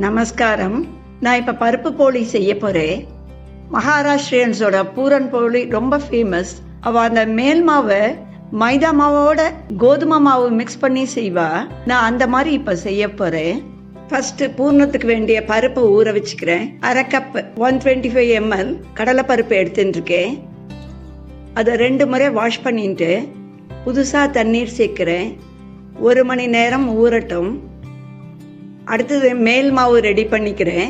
நமஸ்காரம். நான் இப்போ பருப்பு போலி செய்ய போகிறேன். மகாராஷ்டிரியன்ஸோட பூரன் போலி ரொம்ப ஃபேமஸ். அவள் அந்த மேல் மாவை மைதா மாவோட கோதுமை மாவு மிக்ஸ் பண்ணி செய்வா. நான் அந்த மாதிரி இப்போ செய்ய போகிறேன். ஃபர்ஸ்ட் பூர்ணத்துக்கு வேண்டிய பருப்பு ஊற வச்சுக்கிறேன். அரை கப் 125 ml கடலை பருப்பு எடுத்துட்டுருக்கேன். அதை 2 முறை வாஷ் பண்ணிட்டு புதுசாக தண்ணீர் சேர்க்கிறேன். 1 மணி நேரம் ஊறட்டும். அடுத்தது மேல் மாவு ரெடி பண்ணிக்கிறேன்.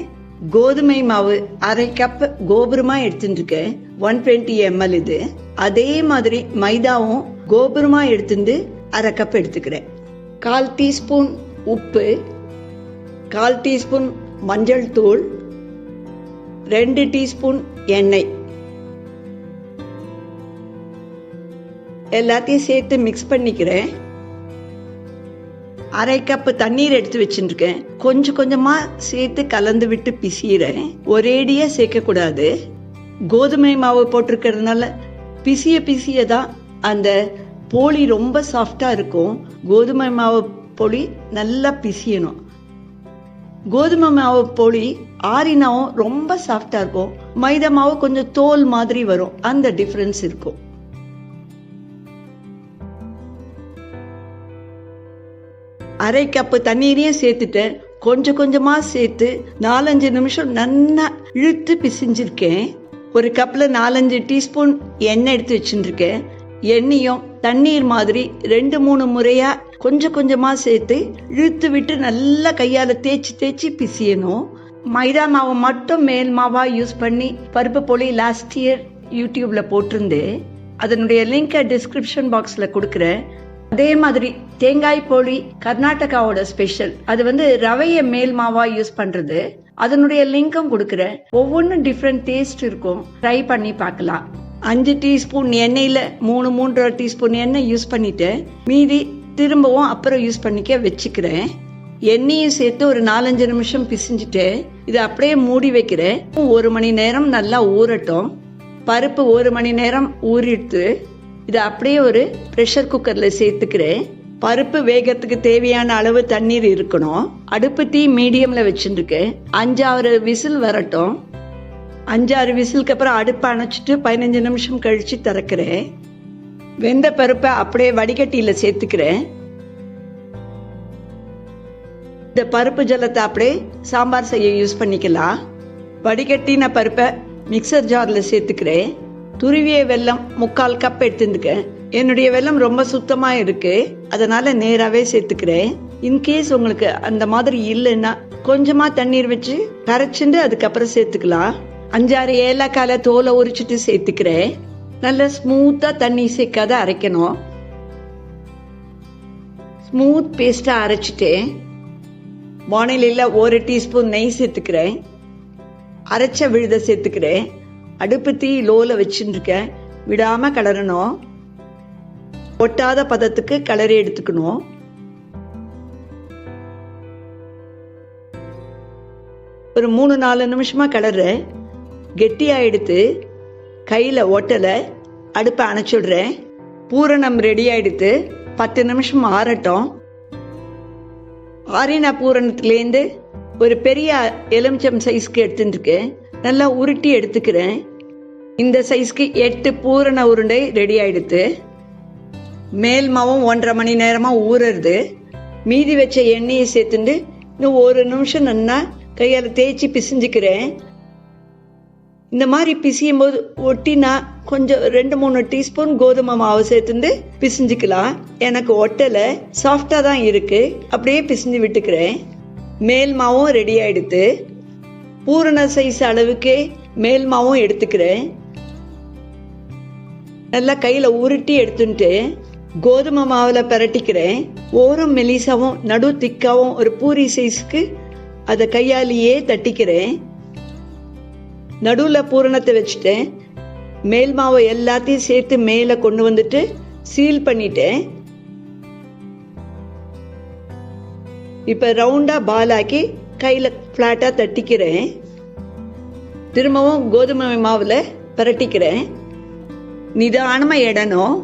கோதுமை மாவு அரை கப் கோபுரமா எடுத்துட்டுருக்கேன். 120 ml இது. அதே மாதிரி மைதாவும் கோபுரமா எடுத்துட்டு அரை கப் எடுத்துக்கிறேன். 1/4 டீஸ்பூன் உப்பு, 1/4 டீஸ்பூன் மஞ்சள் தூள், 2 டீஸ்பூன் எண்ணெய் எல்லாத்தையும் சேர்த்து மிக்ஸ் பண்ணிக்கிறேன். அரை கப் தண்ணீர் எடுத்து வச்சுருக்கேன். கொஞ்சம் கொஞ்சமா சேர்த்து கலந்து விட்டு பிசிறேன். ஒரேடியா சேர்க்க கூடாது. கோதுமை மாவு போட்டிருக்கிறதுனால பிசிய பிசிய தான் அந்த போலி ரொம்ப சாஃப்டா இருக்கும். கோதுமை மாவு போலி நல்லா பிசியணும். கோதுமை மாவு போலி ஆறினாவும் ரொம்ப சாஃப்டா இருக்கும். மைதா மாவு கொஞ்சம் தோல் மாதிரி வரும். அந்த டிஃபரன்ஸ் இருக்கும். அரை கப்பு தண்ணீரையும் சேர்த்துட்டு கொஞ்சம் கொஞ்சமா சேர்த்து 4-5 நிமிஷம் நல்லா இழுத்து பிசிஞ்சிருக்கேன். ஒரு கப்ல 4-5 டீஸ்பூன் எண்ணெய் எடுத்து வச்சுருக்கேன். எண்ணெயும் தண்ணீர் மாதிரி 2-3 முறையா கொஞ்சம் கொஞ்சமா சேர்த்து இழுத்து விட்டு நல்லா கையால தேய்ச்சி தேய்ச்சி பிசியணும். மைதா மாவு மட்டும் மேல் மாவா யூஸ் பண்ணி பருப்பு போலி லாஸ்ட் இயர் யூடியூப்ல போட்டிருந்தேன். அதனுடைய லிங்கை டிஸ்கிரிப்ஷன் பாக்ஸ்ல கொடுக்குறேன். அதே மாதிரி தேங்காய் போலி கர்நாடகாவோட ஸ்பெஷல். அது ரவைய மேல் மாவா யூஸ் பண்றது. அதனுடைய லிங்கும் கொடுக்குறேன். ஒவ்வொன்றும் டிஃப்ரெண்ட் டேஸ்ட் இருக்கும். ட்ரை பண்ணி பார்க்கலாம். 5 டீஸ்பூன் எண்ணெயில 3-3.5 டீஸ்பூன் எண்ணெய் யூஸ் பண்ணிட்டு மீதி திரும்பவும் அப்புறம் யூஸ் பண்ணிக்க வச்சுக்கிறேன். எண்ணெயும் சேர்த்து ஒரு 4-5 நிமிஷம் பிசிஞ்சுட்டு இதை அப்படியே மூடி வைக்கிறேன். 1 மணி நேரம் நல்லா ஊறட்டும். பருப்பு 1 மணி நேரம் ஊறிட்டு இதை அப்படியே ஒரு ப்ரெஷர் குக்கர்ல சேர்த்துக்கிறேன். பருப்பு வேகத்துக்கு தேவையான அளவு தண்ணீர் இருக்கணும். அடுப்பு தீ மீடியம்ல வச்சுருக்கேன். 5-6 விசில் வரட்டும். 5-6 விசிலுக்கு அப்புறம் அடுப்பை அணைச்சிட்டு 15 நிமிஷம் கழிச்சு திறக்கிறேன். வெந்த பருப்பை அப்படியே வடிகட்டியில சேர்த்துக்கிறேன். இந்த பருப்பு ஜலத்தை அப்படியே சாம்பார் செய்ய யூஸ் பண்ணிக்கலாம். வடிகட்டின பருப்பை மிக்சர் ஜார்ல சேர்த்துக்கிறேன். துருவிய வெல்லம் 3/4 கப் எடுத்துருக்கேன். என்னுடைய வெல்லம் ரொம்ப சுத்தமா இருக்கு. அதனால நேராவே சேர்த்துக்கிறேன். இன்கேஸ் உங்களுக்கு அந்த மாதிரி இல்லைன்னா கொஞ்சமா தண்ணீர் வச்சு கரைச்சிட்டு அதுக்கப்புறம் சேர்த்துக்கலாம். 5-6 ஏலக்கால தோலை உரிச்சிட்டு சேர்த்துக்கிறேன். நல்லா ஸ்மூத்தா தண்ணி சேர்க்காத அரைக்கணும். ஸ்மூத் பேஸ்டா அரைச்சிட்டேன். வானிலையில 1 டீஸ்பூன் நெய் சேர்த்துக்கிறேன். அரைச்ச விழுத சேர்த்துக்கிறேன். அடுப்பு தீ லோல வச்சுருக்கேன். விடாம கிளறணும். ஒட்டாத பதத்துக்கு கிளறி எடுத்துக்கணும். ஒரு 3-4 நிமிஷமா கிளறேன். கெட்டியா எடுத்து கையில ஒட்டல அடுப்பை அணைச்சுடுறேன். பூரணம் ரெடி ஆயிடுத்து. 10 நிமிஷம் ஆறட்டும். ஆறின பூரணத்திலேருந்து ஒரு பெரிய எலுமிச்சம் சைஸ்க்கு எடுத்துருக்கேன். நல்லா உருட்டி எடுத்துக்கிறேன். இந்த சைஸ்க்கு 8 பூரண உருண்டை ரெடி ஆயிடுத்து. மேல் மாவும் 1.5 மணி நேரமா ஊறுறது. மீதி வச்ச எண்ணெயை சேர்த்துட்டு இன்னும் 1 நிமிஷம் நல்லா கையால தேய்ச்சி பிசிஞ்சுக்கிறேன். இந்த மாதிரி பிசியும் போது ஒட்டினா கொஞ்சம் 2-3 டீஸ்பூன் கோதுமை மாவு சேர்த்துட்டு பிசிஞ்சுக்கலாம். எனக்கு ஒட்டலை, சாஃப்டா தான் இருக்கு. அப்படியே பிசிஞ்சு விட்டுக்கிறேன். மேல் மாவும் ரெடி ஆயிடுத்து. பூரண சைஸ் அளவுக்கு மேல் மாவும் எடுத்துக்கிறேன். நல்லா கையில உருட்டி எடுத்துட்டு கோதுமை மாவுல பரட்டிக்கிறேன். ஓரம் மெலிசாவும் நடு திக்காவும் ஒரு பூரி சைஸ்க்கு அதை கையாலேயே தட்டிக்கிறேன். நடுவுல பூரணத்தை வச்சுட்டேன். மேல் மாவு எல்லாத்தையும் சேர்த்து மேல கொண்டு வந்துட்டு சீல் பண்ணிட்டேன். இப்ப ரவுண்டா பால் ஆக்கி கையில பிளாட்டா தட்டிக்கிறேன். திரும்பவும் கோதுமை மாவுல பரட்டிக்கிறேன். நிதானமா இடணும்.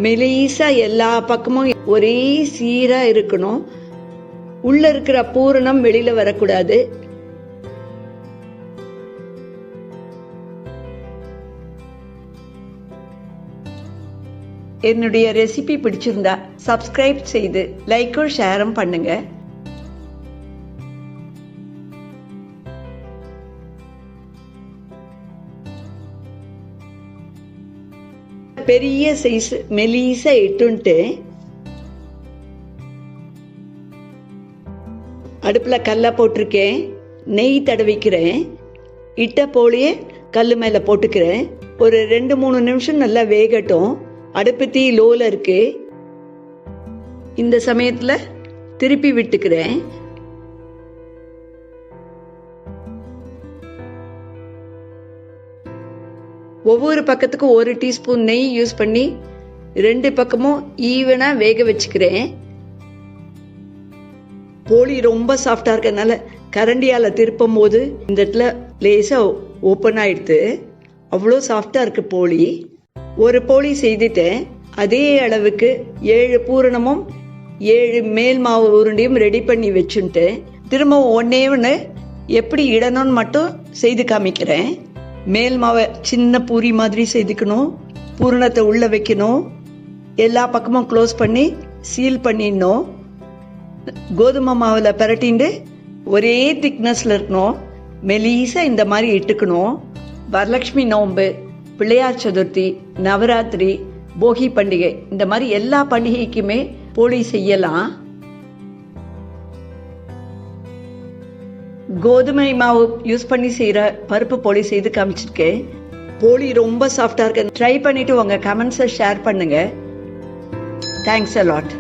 மெலிசா எல்லா பக்கமும் ஒரே சீரா இருக்கணும். உள்ள இருக்கிற பூரணம் வெளியில வரக்கூடாது. என்னுடைய ரெசிபி பிடிச்சிருந்தா சப்ஸ்கிரைப் செய்து லைக்கும் ஷேரும் பண்ணுங்க. பெரிய சைஸ் மெலிசா இட்டுன்ட்டு அடுப்புல கல்ல போட்டிருக்கேன். நெய் தடவிக்கிறேன். இட்ட போலியே கல்லு மேல போட்டுக்கிறேன். ஒரு 2-3 நிமிஷம் நல்லா வேகட்டும். அடுப்பு தீ லோல இருக்கு. இந்த சமயத்துல திருப்பி விட்டுக்கிறேன். ஒவ்வொரு பக்கத்துக்கும் 1 டீஸ்பூன் நெய் யூஸ் பண்ணி 2 பக்கமும் ஈவனா வேக வச்சுக்கிறேன். போலி ரொம்ப சாஃப்டா இருக்கனால கரண்டியால திருப்பும் போது இந்த இடத்துல லேசா ஓப்பன் ஆயிடுது. அவ்வளோ சாஃப்டா இருக்கு போலி. ஒரு போலி செய்துட்டேன். அதே அளவுக்கு 7 பூரணமும் 7 மேல் மாவு உருண்டையும் ரெடி பண்ணி வச்சுட்டேன். திரும்பவும் ஒன்று எப்படி இடணும்னு மட்டும் செய்து காமிக்கிறேன். மேல் மாவை சின்ன பூரி மாதிரி செய்துக்கணும். பூரணத்தை உள்ள வைக்கணும். எல்லா பக்கமும் க்ளோஸ் பண்ணி சீல் பண்ணிடணும். கோதுமை மாவுல பரட்டிண்டு ஒரே திக்னஸ்ல இருக்கணும். மெலிசா இந்த மாதிரி இட்டுக்கணும். வரலட்சுமி நோன்பு, பிள்ளையார் சதுர்த்தி, நவராத்திரி, போகி பண்டிகை, இந்த மாதிரி எல்லா பண்டிகைக்குமே போலி செய்யலாம். கோதுமை மாவு யூஸ் பண்ணி செய்யற பருப்பு போலி செய்து காமிச்சிருக்கேன். போலி ரொம்ப சாஃப்டா இருக்கு. ட்ரை பண்ணிட்டு உங்க கமெண்ட்ஸை ஷேர் பண்ணுங்க. Thanks a lot.